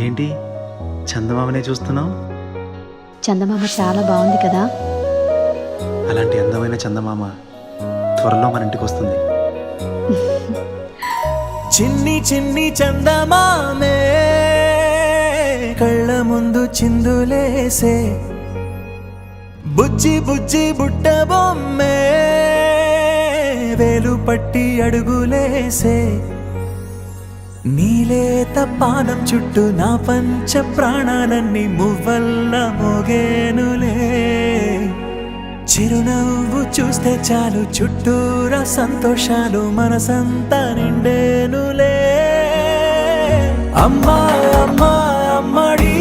ఏంటి చందమామనే చూస్తున్నావు? చందమామ చాలా బాగుంది కదా. అలాంటి అందమైన చందమామ త్వరలో మన ఇంటికి వస్తుంది. చిన్ని చిన్ని చందమామే కళ్ళ ముందు చిందులేసే, బుజ్జి బుజ్జి బుట్ట బొమ్మే వేలు పట్టి అడుగులేసే, నీలేత పానం చుట్టూ నా పంచ ప్రాణాలన్నీ మువ్వల్ల మోగేనులే. చిరునవ్వు చూస్తే చాలు చుట్టూరా సంతోషాలు మనసంతా నిండేనులే. అమ్మా అమ్మా అమ్మడి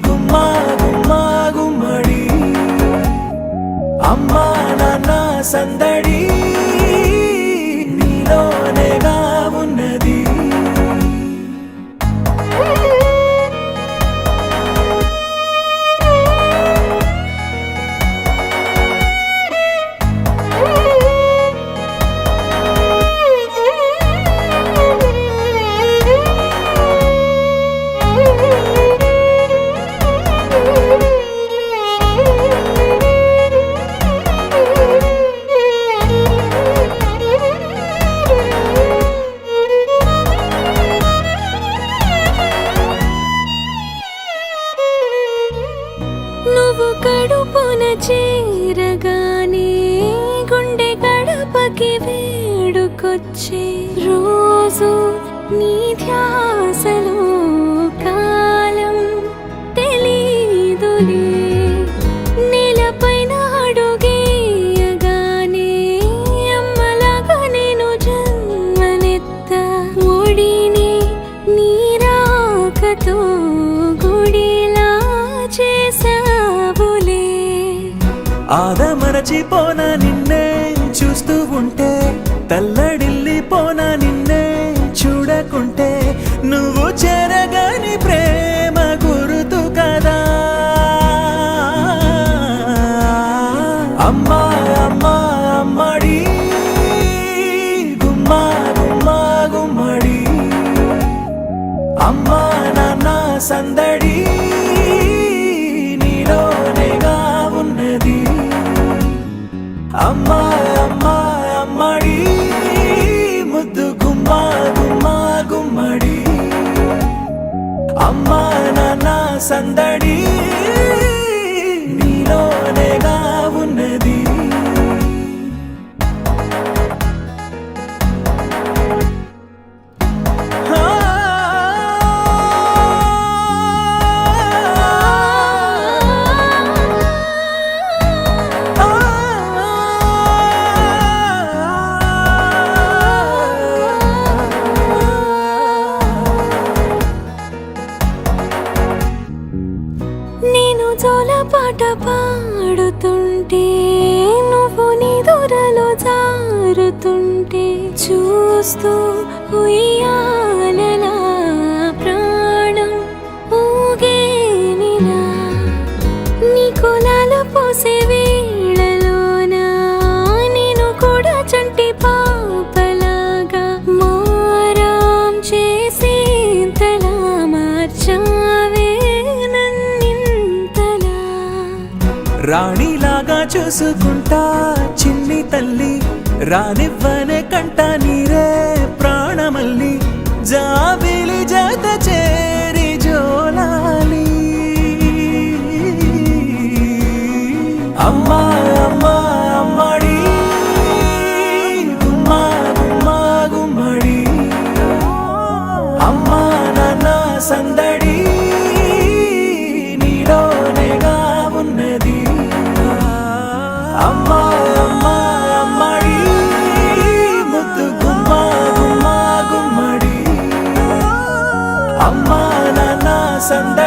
గుమ్మా గుమ్మా గుమ్మడి, అమ్మా నాన్న సందడి నీలోనేగా ఉన్నది. నువ్వు కడుపున చేరగానే గుండె గడపకి వేడుకొచ్చే, రోజు నీ ధ్యాసలో కాలం తెలీదులే. నేలపైన అడుగేయగానే అమ్మలాగా నేను జన్మనెత్త, ఒడిని నీ రాకతో గుడిలా చేసావులే. ఆదమరచిపోన నిన్నే చూస్తూ ఉంటే, తల్లడిల్లిపోన నిన్నే చూడకుంటే, నువ్వు చెరగని ప్రేమ గుర్తు కదా. అమ్మా అమ్మా అమ్మడి గుమ్మా గుమ్మా గుమ్మడి, అమ్మా నాన్న సందడి నీలోనేగా ఉన్నది. అమ్మా అమ్మా అమ్మడి ముద్దు గుమ్మా గుమ్మా గుమ్మడి, అమ్మా నాన్న సందడి నీలోనేగా ఉన్నది. నేను జోలపాట పాడుతుంటే, నువ్వు నిదురలో జారుతుంటే, చూస్తూ ఉయ్యాలలా ప్రాణం ఊగేనిలా. నీ కులాల పోసే వేళలోన నేను కూడా చంటి పాపలాగా మారాం చేసేంతలా మార్చావే నన్నింతలా. రాణిలాగా చూసుకుంటా చిన్ని తల్లి, రానివ్వనే కంట నీరే ప్రాణమల్లి, జాబిలి జత చేరి జోలాలి. అమ్మా అమ్మా అమ్మడి గుమ్మా గుమ్మా గుమ్మడి, అమ్మా నాన్న సందడి నీలోనేగా ఉన్నది. అమ్మా అమ్మా అమ్మడి ముద్దు గుమ్మా గుమ్మా గుమ్మడి, అమ్మా నాన్న సందడి